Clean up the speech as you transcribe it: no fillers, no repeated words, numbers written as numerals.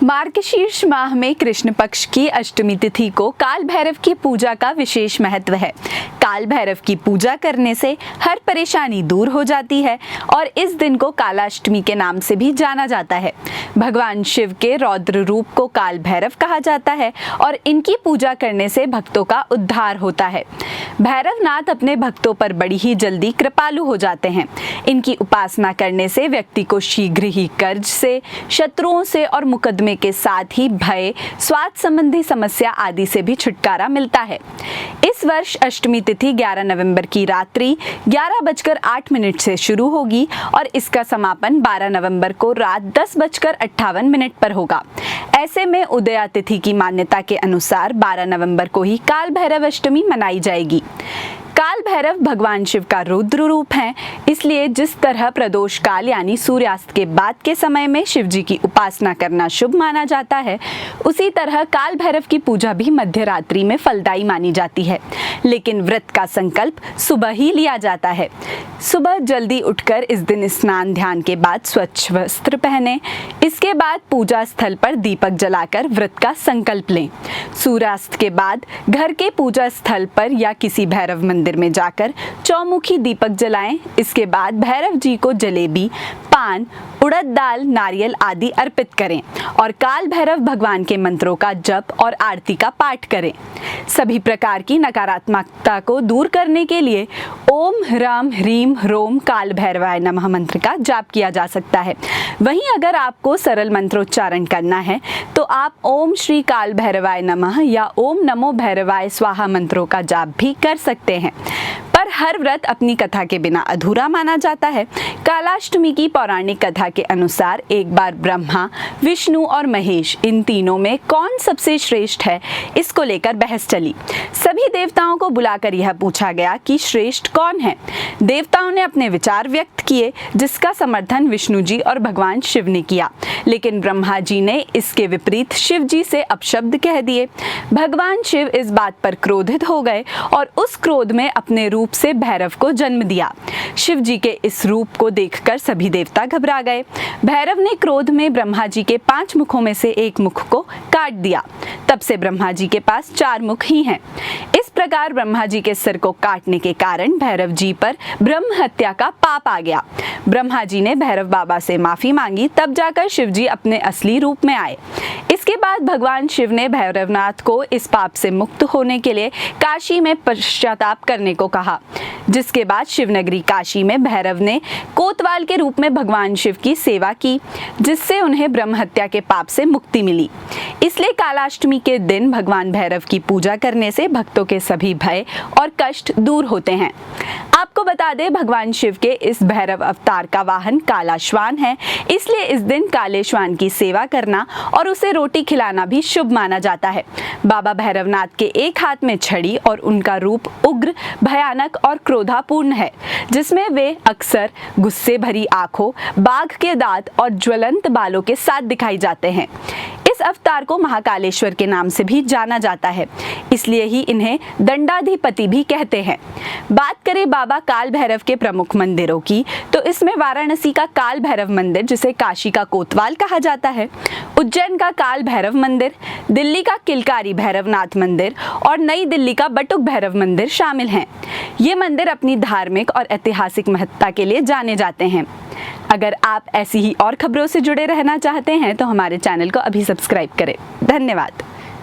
मार्गशीर्ष माह में कृष्ण पक्ष की अष्टमी तिथि को काल भैरव की पूजा का विशेष महत्व है। काल भैरव की पूजा करने से हर परेशानी दूर हो जाती है और इस दिन को कालाष्टमी के नाम से भी जाना जाता है। भगवान शिव के रौद्र रूप को काल भैरव कहा जाता है और इनकी पूजा करने से भक्तों का उद्धार होता है। भैरवनाथ अपने भक्तों पर बड़ी ही जल्दी कृपालु हो जाते हैं। इनकी उपासना करने से व्यक्ति को शीघ्र ही कर्ज से, शत्रुओं से और मुकदमे के साथ ही भय, स्वास्थ्य संबंधी समस्या आदि से भी छुटकारा मिलता है। इस वर्ष अष्टमी तिथि 11 नवंबर की रात्रि 11:08 से शुरू होगी और इसका समापन 12 नवंबर को रात 10:58 पर होगा। ऐसे में उदया तिथि की मान्यता के अनुसार 12 नवंबर को ही काल भैरव अष्टमी मनाई जाएगी। काल भैरव भगवान शिव का रुद्र रूप हैं, इसलिए जिस तरह प्रदोष काल यानी सूर्यास्त के बाद के समय में शिव जी की उपासना करना शुभ माना जाता है, उसी तरह काल भैरव की पूजा भी मध्य रात्रि में फलदायी मानी जाती है। लेकिन व्रत का संकल्प सुबह ही लिया जाता है। सुबह जल्दी उठकर इस दिन स्नान ध्यान के बाद स्वच्छ वस्त्र पहने। इसके बाद पूजा स्थल पर दीपक जलाकर व्रत का संकल्प लें। सूर्यास्त के बाद घर के पूजा स्थल पर या किसी भैरव मंदिर में जाकर चौमुखी दीपक जलाएं। इसके बाद भैरव जी को जलेबी, पान, उड़द दाल, नारियल आदि अर्पित करें और काल भैरव भगवान के मंत्रों का जप और आरती का पाठ करें। सभी प्रकार की नकारात्मकता को दूर करने के लिए ओम ह्राम ह्रीम ह्रोम काल भैरवाय नमः मंत्र का जाप किया जा सकता है। वहीं अगर आपको सरल मंत्रोच्चारण करना है तो आप ओम श्री काल भैरवाय नमः या ओम नमो भैरवाय स्वाहा मंत्रों का जाप भी कर सकते हैं। पर हर व्रत अपनी कथा के बिना अधूरा माना जाता है। कालाष्टमी की पौराणिक कथा के अनुसार एक बार ब्रह्मा, विष्णु और महेश इन तीनों में कौन सबसे श्रेष्ठ है, इसको लेकर बहस चली। सभी देवताओं को बुलाकर यह पूछा गया कि श्रेष्ठ कौन है। देवताओं ने अपने विचार व्यक्त किए, जिसका समर्थन विष्णु जी और भगवान शिव ने किया, लेकिन ब्रह्मा जी ने इसके विपरीत शिव जी से अपशब्द कह दिए। भगवान शिव इस बात पर क्रोधित हो गए और उस क्रोध में अपने रूप से भैरव को जन्म दिया। शिव जी के इस रूप को देखकर सभी देवता घबरा गए। भैरव ने क्रोध में ब्रह्मा जी के 5 मुखों में से एक मुख को काट दिया। तब से ब्रह्मा जी के पास 4 मुख ही हैं। इस प्रकार ब्रह्मा जी के सिर को काटने के कारण भैरव जी पर ब्रह्म हत्या का पाप आ गया। ब्रह्मा जी ने भैरव बाबा से माफी मांगी, तब जाकर शिव जी अपने असली रूप में आए। इसके बाद भगवान शिव ने भैरवनाथ को इस पाप से मुक्त होने के लिए काशी में पश्चाताप करने को कहा, जिसके बाद शिवनगरी काशी में भैरव ने कोतवाल के रूप में भगवान शिव की सेवा की, जिससे उन्हें ब्रह्म हत्या के पाप से मुक्ति मिली। इसलिए कालाष्टमी के दिन भगवान भैरव की पूजा करने से भक्तों के सभी भय और कष्ट दूर होते हैं। आपको बता दें, भगवान शिव के इस भैरव अवतार का वाहन काला श्वान है, इसलिए इस दिन काले श्वान की सेवा करना और उसे रोटी खिलाना भी शुभ माना जाता है। बाबा भैरवनाथ के एक हाथ में छड़ी और उनका रूप उग्र, भयानक और क्रोधापूर्ण है, जिसमें वे अक्सर गुस्से भरी आंखों, बाघ के दांत और ज्वलंत बालों के साथ दिखाई जाते हैं। इस अवतार को महाकालेश्वर के नाम से भी जाना जाता है, इसलिए ही इन्हें दंडाधिपति भी कहते हैं। बात करें बाबा काल भैरव के प्रमुख मंदिरों की, तो इसमें वाराणसी का काल भैरव मंदिर, जिसे काशी का कोतवाल कहा जाता है, उज्जैन का काल भैरव मंदिर, दिल्ली का किलकारी भैरवनाथ मंदिर और नई दिल्ली का बटुक भैरव मंदिर शामिल हैं। ये मंदिर अपनी धार्मिक और ऐतिहासिक महत्ता के लिए जाने जाते हैं। अगर आप ऐसी ही और खबरों से जुड़े रहना चाहते हैं तो हमारे चैनल को अभी सब्सक्राइब करें। धन्यवाद।